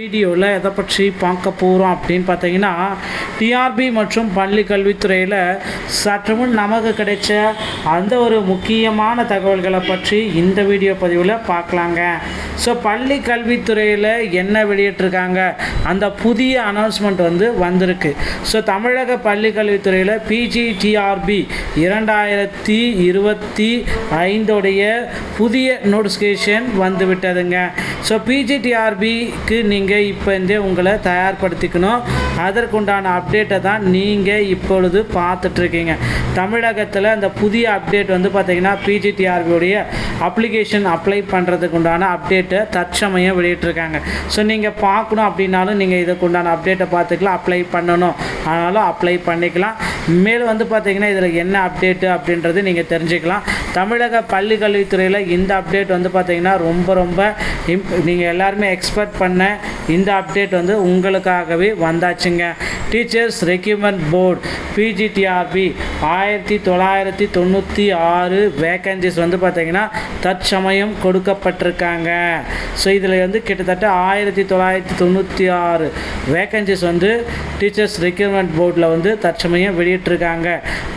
வீடியோவில் எதை பற்றி பார்க்க போகிறோம் அப்படின்னு பார்த்தீங்கன்னா, டிஆர்பி மற்றும் பள்ளி கல்வித்துறையில் சற்று முன் நமக்கு கிடைச்ச அந்த ஒரு முக்கியமான தகவல்களை பற்றி இந்த வீடியோ பதிவில் பார்க்கலாங்க. ஸோ பள்ளி கல்வித்துறையில் என்ன வெளியிட்டிருக்காங்க, அந்த புதிய அனௌன்ஸ்மெண்ட் வந்திருக்கு. ஸோ தமிழக பள்ளி கல்வித்துறையில் பிஜிடிஆர்பி 2025 புதிய நோட்டிஃபிகேஷன் வந்துவிட்டதுங்க. ஸோ பிஜிடிஆர்பிக்கு நீங்கள் இப்போ உங்களை தயார்படுத்திக்கணும். அதற்குண்டான அப்டேட்டை தான் நீங்கள் இப்பொழுது பார்த்துட்ருக்கீங்க. தமிழகத்தில் அந்த புதிய அப்டேட் பார்த்திங்கன்னா பிஜிடிஆர்பியோடைய அப்ளிகேஷன் அப்ளை பண்ணுறதுக்கு உண்டான அப்டேட்டை தற்சமயம் வெளியிட்டிருக்காங்க. ஸோ நீங்கள் பார்க்கணும் அப்படின்னாலும் நீங்கள் இதுக்கு உண்டான அப்டேட்டை பார்த்துக்கலாம். அப்ளை பண்ணணும் ஆனாலும் அப்ளை பண்ணிக்கலாம். மேலும் பார்த்திங்கன்னா இதில் என்ன அப்டேட்டு அப்படின்றது நீங்கள் தெரிஞ்சுக்கலாம். தமிழக பள்ளி கல்வித்துறையில் இந்த அப்டேட் பார்த்திங்கன்னா ரொம்ப நீங்கள் எல்லாருமே எக்ஸ்பெக்ட் பண்ண இந்த அப்டேட் உங்களுக்காகவே வந்தாச்சுங்க. Teachers recruitment board PGTRB 1996 vacancies பார்த்திங்கன்னா தற்சமயம் கொடுக்கப்பட்டிருக்காங்க. ஸோ இதில் கிட்டத்தட்ட 1996 வேக்கன்சிஸ் டீச்சர்ஸ் ரெக்ரூட்மெண்ட் போர்டில் தற்சமயம் வெளியிட்டிருக்காங்க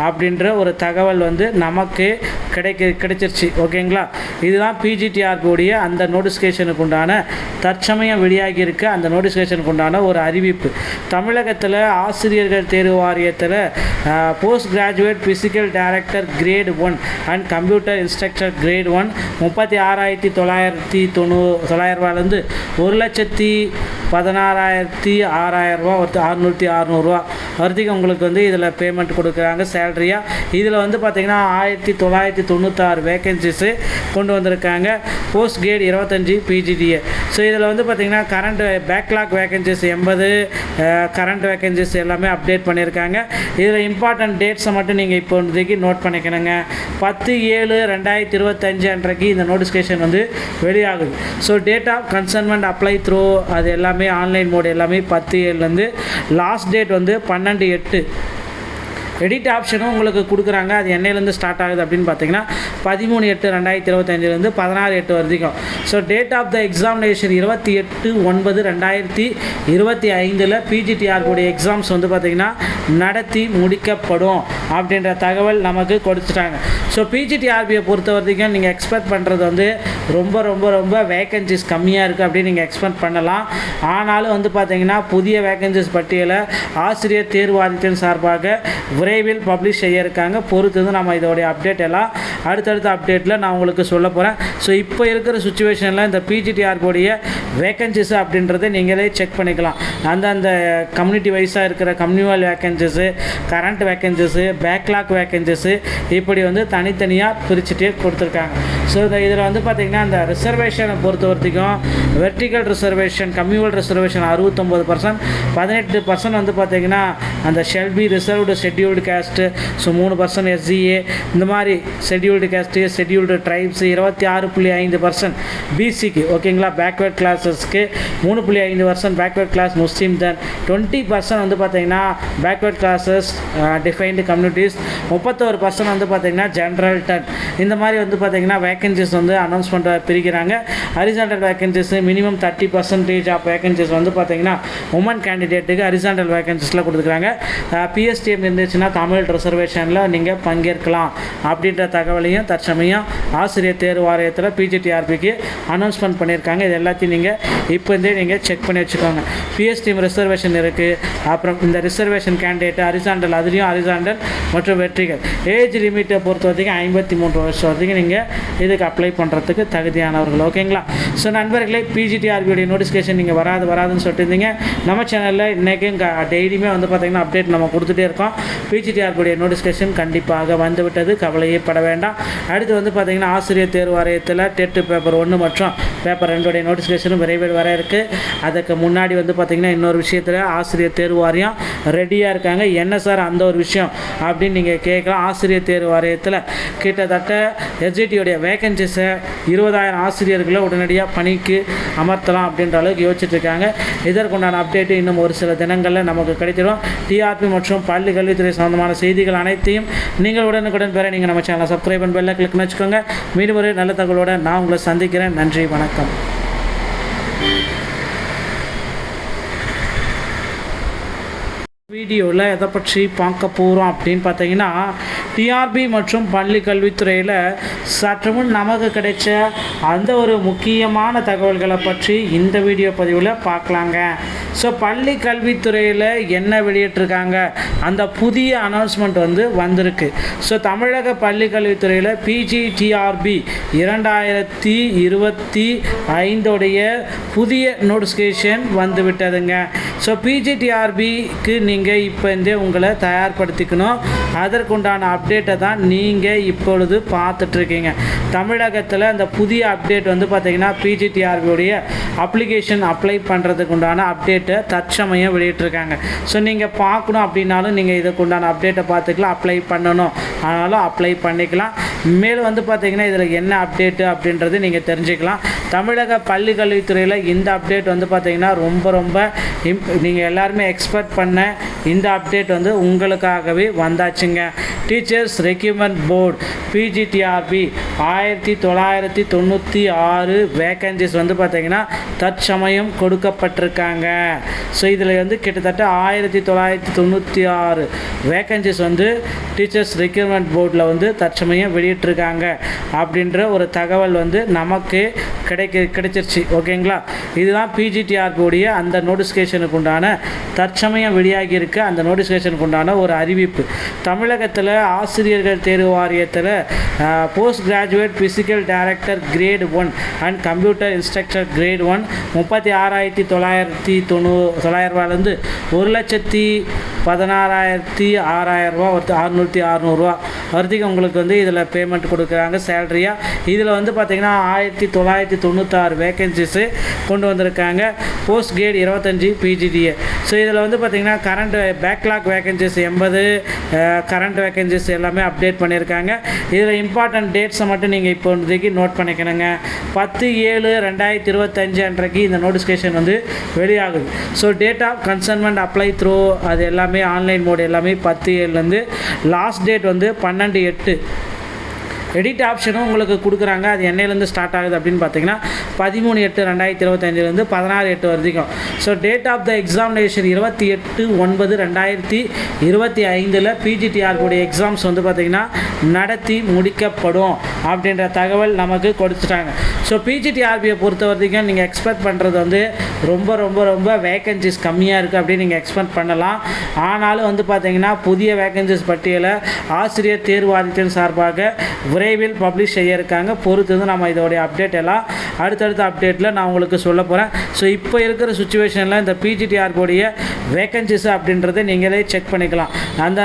அப்படின்ற ஒரு தகவல் நமக்கு கிடைச்சிருச்சு. ஓகேங்களா, இதுதான் பிஜிடிஆர்பியோடைய அந்த நோட்டிஃபிகேஷனுக்கு உண்டான தற்சமயம் வெளியாகி இருக்க அந்த நோட்டிஃபிகேஷனுக்கு உண்டான ஒரு அறிவிப்பு. தமிழகத்தில் ஆசிரியர்கள் தேர்வு வாரியத்தில் post graduate physical director great 1 and computer instructor great 1 36,990 1,16,600 ரூபா வரைக்கும் உங்களுக்கு இதில் பேமெண்ட் கொடுக்குறாங்க சேலரியாக. இதில் பார்த்திங்கன்னா 1996 வேக்கன்சிஸு கொண்டு வந்திருக்காங்க. Post great 25 பிஜிடிஏ. ஸோ இதில் பார்த்திங்கன்னா current backlog vacancies 80, current vacancies எல்லாமே அப்டேட் பண்ணியிருக்காங்க. இதில் இம்பார்ட்டன்ட் டேட்ஸை மட்டும் நீங்கள் இப்போதைக்கு நோட் பண்ணிக்கணுங்க. 10/7/2025 அன்றைக்கு இந்த நோட்டிஃபிகேஷன் வெளியாகுது. So date of concernment apply through அது எல்லாமே ஆன்லைன் மோட் எல்லாமே 10/7 லாஸ்ட் டேட் 12/8. எடிட் ஆப்ஷனும் உங்களுக்கு கொடுக்குறாங்க. அது என்னையிலேருந்து ஸ்டார்ட் ஆகுது அப்படின்னு பார்த்தீங்கன்னா 13/8/2025 16/8 வரைக்கும். So date of the examination 28/9/2025 பிஜிடிஆர்பியோடைய எக்ஸாம்ஸ் பார்த்திங்கன்னா நடத்தி முடிக்கப்படும் அப்படின்ற தகவல் நமக்கு கொடுத்துட்டாங்க. ஸோ பிஜிடிஆர்பியை பொறுத்த வரைக்கும் நீங்கள் எக்ஸ்பெக்ட் பண்ணுறது ரொம்ப வேக்கன்சிஸ் கம்மியாக இருக்குது அப்படின்னு நீங்கள் எக்ஸ்பெக்ட் பண்ணலாம். ஆனாலும் பார்த்திங்கன்னா புதிய வேக்கன்சிஸ் பட்டியலை ஆசிரியர் தேர்வு வாரியத்தின் சார்பாக விரைவில் பப்ளிஷ் செய்ய இருக்காங்க. பொறுத்து நம்ம இதோடைய அப்டேட் எல்லாம் அடுத்தடுத்த அப்டேட்டில் நான் உங்களுக்கு சொல்ல போகிறேன். ஸோ இப்போ இருக்கிற சுச்சுவேஷனில் இந்த பிஜிடிஆர்பியோடைய வேக்கன்சிஸ் அப்படின்றத நீங்களே செக் பண்ணிக்கலாம். அந்த கம்யூனிட்டி வைஸாக இருக்கிற communal vacancies, current vacancies, backlog vacancies இப்படி தனித்தனியாக பிரிச்சுட்டே கொடுத்துருக்காங்க. ஸோ இதில் பார்த்திங்கன்னா அந்த ரிசர்வேஷனை பொறுத்த வரைக்கும் வெர்டிக்கல் ரிசர்வேஷன், கம்யூனல் ரிசர்வேஷன் 69%, 18% பார்த்திங்கன்னா அந்த Shelby reserved scheduled caste, so 3% SCA, இந்த மாதிரி ஷெட்யூல்டு கேஸ்ட்டு, ஷெட்யூல்டு ட்ரைப்ஸு 26.5% பிசிக்கு. ஓகேங்களா, பேக்வேர்ட் கிளாஸஸ்க்கு 3.5% பேக்வேர்ட் கிளாஸ் முஸ்லீம். தென் 20% பார்த்திங்கன்னா பேக்வேர்ட் கிளாஸஸ் டிஃபைன்டு கம்யூனிட்டிஸ், 31% பார்த்திங்கன்னா ஜென்ரல். டென் இந்த மாதிரி பார்த்திங்கன்னா வேக்கன்சிஸ் அனௌன்ஸ்மெண்ட் பிரிக்கிறாங்க. Horizontal vacancies minimum 30% of vacancies பார்த்திங்கன்னா உமன் கேண்டிடேட்டுக்கு ஹரிசாண்டல் வேக்கன்சிஸில் கொடுத்துருக்காங்க. பிஎஸ்டிஎம் இருந்துச்சுன்னா தமிழ் ரிசர்வேஷனில் நீங்கள் பங்கேற்கலாம் அப்படின்ற தகவலையும் தற்சமயம் ஆசிரியர் தேர்வு வாரியத்தில் பிஜிடிஆர்பிக்கு அனௌன்ஸ்மெண்ட் பண்ணியிருக்காங்க. இது எல்லாத்தையும் நீங்கள் நீங்கள் செக் பண்ணி வச்சுக்கோங்க. பிஎஸ்டிஎம் ரிசர்வேஷன் இருக்குது. அப்புறம் இந்த ரிசர்வேஷன் கேண்டிடேட் ஹரிசாண்டல், அதுலேயும் ஹரிசாண்டல் மற்றும் வெற்றிகள். ஏஜ் லிமிட்டை பொறுத்த வரைக்கும் 53 வருஷம் வரைக்கும் நீங்கள் இதுக்கு அப்ளை பண்ணுறதுக்கு தகுதியானவர்கள். ஓகேங்களா, ஸோ நண்பர்களே, பிஜிடிஆர்பியோடைய நோட்டிஃபிகேஷன் நீங்கள் வராதுன்னு சொல்லிட்டு இருந்தீங்க. நம்ம சேனலில் இன்றைக்கும் டெய்லியுமே பார்த்திங்கன்னா அப்டேட் நம்ம கொடுத்துட்டே இருக்கோம். பிஜிடிஆர்பியோடைய நோட்டிஃபிகேஷன் கண்டிப்பாக வந்துவிட்டது, கவலையே பட வேண்டாம். அடுத்து பார்த்திங்கன்னா ஆசிரியர் தேர்வு வாரியத்தில் டெட் பேப்பர் 1 மற்றும் பேப்பர் 2 நோட்டிஃபிகேஷனும் விரைவில் வர இருக்குது. அதுக்கு முன்னாடி பார்த்திங்கன்னா இன்னொரு விஷயத்தில் ஆசிரியர் தேர்வு வாரியம் ரெடியாக இருக்காங்க. என்ன சார் அந்த ஒரு விஷயம் அப்படின்னு நீங்கள் கேட்கலாம். ஆசிரியர் தேர்வு வாரியத்தில் கிட்டத்தட்ட எஸ்ஜிடியோடைய வேக்கன்சிஸை 20,000 ஆசிரியர்களை உடனடியாக பணிக்கு அமர்த்தலாம் அப்படின்ற அளவுக்கு யோசிச்சுட்டு இருக்காங்க. இதற்குண்டான அப்டேட்டு இன்னும் ஒரு சில தினங்களில் நமக்கு கிடைச்சிடும். டிஆர்பி மற்றும் பள்ளி கல்வித்துறை சம்பந்தமான செய்திகள் அனைத்தையும் நீங்கள் உடனுக்குடன் பெற நீங்கள் நம்ம சேனலை சப்ஸ்கிரைப் பண்ணி பெல்லை கிளிக் பண்ணி வச்சுக்கோங்க. மீண்டும் ஒரு நல்ல தகவலோடு நான் உங்களை சந்திக்கிறேன். நன்றி, வணக்கம். வீடியோவில் எதை பற்றி பார்க்க போகிறோம் அப்படின்னு பார்த்தீங்கன்னா, டிஆர்பி மற்றும் பள்ளி கல்வித்துறையில் சற்று முன் நமக்கு கிடைச்ச அந்த ஒரு முக்கியமான தகவல்களை பற்றி இந்த வீடியோ பதிவில் பார்க்கலாங்க. ஸோ பள்ளி கல்வித்துறையில் என்ன வெளியிட்டிருக்காங்க, அந்த புதிய அனௌன்ஸ்மெண்ட் வந்திருக்கு. ஸோ தமிழக பள்ளி கல்வித்துறையில் பிஜிடிஆர்பி 2025 புதிய நோட்டிஃபிகேஷன் வந்துவிட்டதுங்க. ஸோ பிஜிடிஆர்பிக்கு நீங்கள் இப்போ உங்களை தயார்படுத்திக்கணும். அதற்குண்டான அப்டேட்டை தான் நீங்கள் இப்பொழுது பார்த்துட்ருக்கீங்க. தமிழகத்தில் அந்த புதிய அப்டேட் பார்த்திங்கன்னா பிஜிடிஆர்பியோடைய அப்ளிகேஷன் அப்ளை பண்ணுறதுக்கு உண்டான அப்டேட்டை தற்சமயம் வெளியிட்டிருக்காங்க. ஸோ நீங்கள் பார்க்கணும் அப்படின்னாலும் நீங்கள் இதுக்குண்டான அப்டேட்டை பார்த்துக்கலாம். அப்ளை பண்ணணும் ஆனாலும் அப்ளை பண்ணிக்கலாம். மேலும் பார்த்திங்கன்னா இதில் என்ன அப்டேட்டு அப்படின்றது நீங்கள் தெரிஞ்சுக்கலாம். தமிழக பள்ளி கல்வித்துறையில் இந்த அப்டேட் பார்த்திங்கன்னா ரொம்ப நீங்கள் எல்லாருமே எக்ஸ்பெக்ட் பண்ண இந்த அப்டேட் உங்களுக்காகவே வந்தாச்சுங்க. Teachers recruitment board PGTRB 1996 vacancies பார்த்திங்கன்னா தற்சமயம் கொடுக்கப்பட்டிருக்காங்க. ஸோ இதில் கிட்டத்தட்ட 1996 வேக்கன்சிஸ் டீச்சர்ஸ் ரெக்ரூட்மெண்ட் போர்டில் தற்சமயம் வெளியிட்டிருக்காங்க அப்படின்ற ஒரு தகவல் நமக்கு கிடைச்சிருச்சு. ஓகேங்களா, இதுதான் பிஜிடிஆர்பியோடைய அந்த நோட்டிஃபிகேஷனுக்கு உண்டான தற்சமயம் வெளியாகி இருக்க அந்த நோட்டிஃபிகேஷனுக்கு உண்டான ஒரு அறிவிப்பு. தமிழகத்தில் ஆசிரியர்கள் தேர்வு வாரியத்தில் post graduate physical director great 1 and computer instructor great 1 36,990 1,16,600 600 வரைக்கும் உங்களுக்கு இதில் பேமெண்ட் கொடுக்குறாங்க சேலரியாக. இதில் பார்த்திங்கன்னா 1996 வேக்கன்சிஸு கொண்டு வந்திருக்காங்க. Post great 25 பிஜிடிஏ. ஸோ இதில் பார்த்திங்கன்னா current backlog vacancies 80 current vacancies எல்லாமே அப்டேட் பண்ணியிருக்காங்க. இதில் இம்பார்ட்டன்ட் டேட்ஸை மட்டும் நீங்கள் இப்போதைக்கு நோட் பண்ணிக்கணுங்க. 10/7/2025 அன்றைக்கு இந்த நோட்டிஃபிகேஷன் வெளியாகுது. So date of concernment apply through அது எல்லாமே ஆன்லைன் மோட் எல்லாமே 10/7 லாஸ்ட் டேட் 12/8. எடிட் ஆப்ஷனும் உங்களுக்கு கொடுக்குறாங்க. அது என்னையிலேருந்து ஸ்டார்ட் ஆகுது அப்படின்னு பார்த்தீங்கன்னா 13/8/2025 16/8 வரைக்கும். So date of the examination 28/9/2025 பிஜிடிஆர்பியோடைய எக்ஸாம்ஸ் பார்த்திங்கன்னா நடத்தி முடிக்கப்படும் அப்படின்ற தகவல் நமக்கு கொடுத்துட்டாங்க. ஸோ பிஜிடிஆர்பியை பொறுத்த வரைக்கும் நீங்கள் எக்ஸ்பெக்ட் பண்ணுறது ரொம்ப வேக்கன்சிஸ் கம்மியாக இருக்குது அப்படின்னு நீங்கள் எக்ஸ்பெக்ட் பண்ணலாம். ஆனாலும் பார்த்திங்கன்னா புதிய வேக்கன்சிஸ் பட்டியலை ஆசிரியர் தேர்வு வாரியத்தின் சார்பாக விரைவில் பப்ளிஷ் செய்ய இருக்காங்க. பொறுத்து நம்ம இதோடைய அப்டேட் எல்லாம் அடுத்தடுத்த அப்டேட்டில் நான் உங்களுக்கு சொல்ல போகிறேன். ஸோ இப்போ இருக்கிற சுச்சுவேஷனில் இந்த பிஜிடிஆர்பியோடைய வேக்கன்சிஸ் அப்படின்றத நீங்களே செக் பண்ணிக்கலாம்.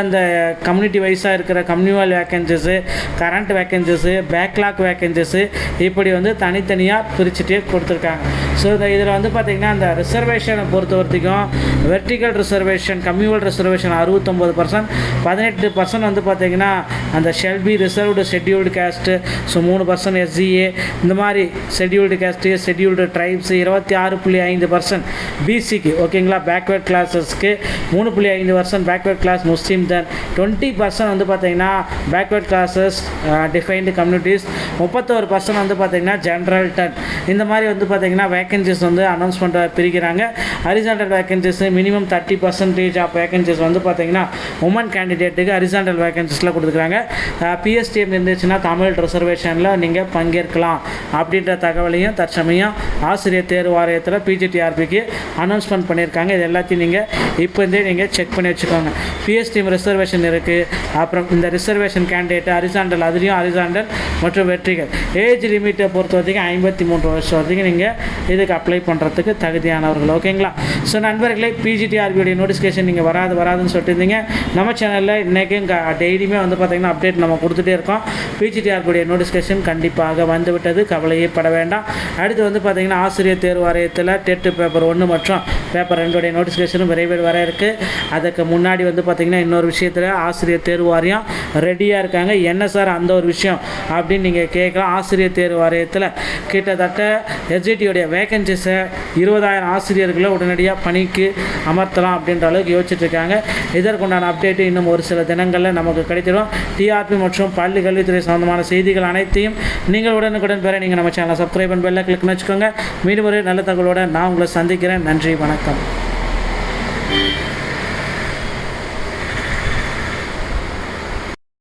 அந்த கம்யூனிட்டி வைஸாக இருக்கிற communal vacancies, current vacancies, backlog vacancies இப்படி தனித்தனியாக பிரிச்சுட்டே கொடுத்துருக்காங்க. ஸோ இதில் பார்த்திங்கன்னா அந்த ரிசர்வேஷனை பொறுத்த வரைக்கும் வெர்டிக்கல் ரிசர்வேஷன், கம்யூனல் ரிசர்வேஷன் 69%, 18% பார்த்திங்கன்னா அந்த Shelby reserved scheduled caste, so 3% SCA, இந்த மாதிரி ஷெட்யூல்டு கேஸ்ட்டு, ஷெட்யூல்டு ட்ரைப்ஸு 26.5% பிசிக்கு. ஓகேங்களா, பேக்வேர்ட் கிளாஸஸ்க்கு 3.5% பேக்வேர்ட் கிளாஸ் முஸ்லீம். தென் 20% பார்த்திங்கன்னா பேக்வேர்ட் கிளாஸஸ் டிஃபைன்டு கம்யூனிட்டிஸ், 31% பார்த்திங்கன்னா ஜென்ரல். டென் இந்த மாதிரி பார்த்திங்கன்னா வேக்கன்சிஸ் அனௌன்ஸ்மெண்ட் பிரிக்கிறாங்க. Horizontal vacancies minimum 30% of vacancies பார்த்திங்கன்னா உமன் கேண்டிடேட்டுக்கு ஹரிசாண்டல் வேக்கன்சிஸில் கொடுத்துருக்காங்க. பிஎஸ்டிஎம் இருந்துச்சுன்னா தமிழ் ரிசர்வேஷனில் நீங்கள் பங்கேற்கலாம் அப்படின்ற தகவலையும் தற்சமயம் ஆசிரியர் தேர்வு வாரியத்தில் பிஜிடிஆர்பிக்கு அனௌன்ஸ்மெண்ட் பண்ணியிருக்காங்க. இது எல்லாத்தையும் நீங்கள் நீங்கள் செக் பண்ணி வச்சுக்கோங்க. பிஎஸ்டிஎம் ரிசர்வேஷன் இருக்குது. அப்புறம் இந்த ரிசர்வேஷன் கேண்டிடேட் ஹரிசாண்டல், அதுலேயும் ஹரிசாண்டல் மற்றும் வெற்றிகள். ஏஜ் லிமிட்டை பொறுத்த வரைக்கும் 53 வருஷம் வரைக்கும் நீங்கள் இதுக்கு அப்ளை பண்ணுறதுக்கு தகுதியானவர்கள். ஓகேங்களா. ஸோ நண்பர்களே, பிஜிடிஆர்பியோடைய நோட்டிஃபிகேஷன் நீங்கள் வராதுன்னு சொல்லிட்டு இருந்தீங்க. நம்ம சேனலில் இன்றைக்கும் டெய்லியுமே பார்த்திங்கன்னா அப்டேட் நம்ம கொடுத்துட்டே இருக்கோம். பிஜிடிஆர்பியோடைய நோட்டிஃபிகேஷன் கண்டிப்பாக வந்துவிட்டது, கவலையே பட வேண்டாம். அடுத்து பார்த்திங்கன்னா ஆசிரியர் தேர்வு வாரியத்தில் டெட் பேப்பர் 1 மற்றும் பேப்பர் 2 நோட்டிஃபிகேஷனும் விரைவில் வர இருக்குது. அதுக்கு முன்னாடி பார்த்திங்கன்னா இன்னொரு விஷயத்தில் ஆசிரியர் தேர்வு வாரியம் ரெடியாக இருக்காங்க. என்ன சார் அந்த ஒரு விஷயம் அப்படின்னு நீங்கள் கேட்கலாம். ஆசிரியர் தேர்வு வாரியத்தில் கிட்டத்தட்ட எஸ்ஜிடியோடைய வேக்கன்சிஸை 20,000 ஆசிரியர்களை உடனடியாக பணிக்கு அமர்த்தலாம் அப்படின்ற அளவுக்கு யோசிச்சுட்ருக்காங்க. இதற்குண்டான அப்டேட்டு இன்னும் ஒரு சில தினங்களில் நமக்கு கிடைத்திடும். டிஆர்பி மற்றும் பள்ளி கல்வித்துறை சம்பந்தமான செய்திகள் அனைத்தையும் நீங்கள் உடனுக்குடன் பெற நீங்கள் நம்ம சேனலை சப்ஸ்கிரைப் பண்ணி பெல்லை கிளிக் பண்ணி வச்சுக்கோங்க. மீண்டும் ஒரு நல்ல தகவலோடு நான் உங்களை சந்திக்கிறேன். நன்றி, வணக்கம்.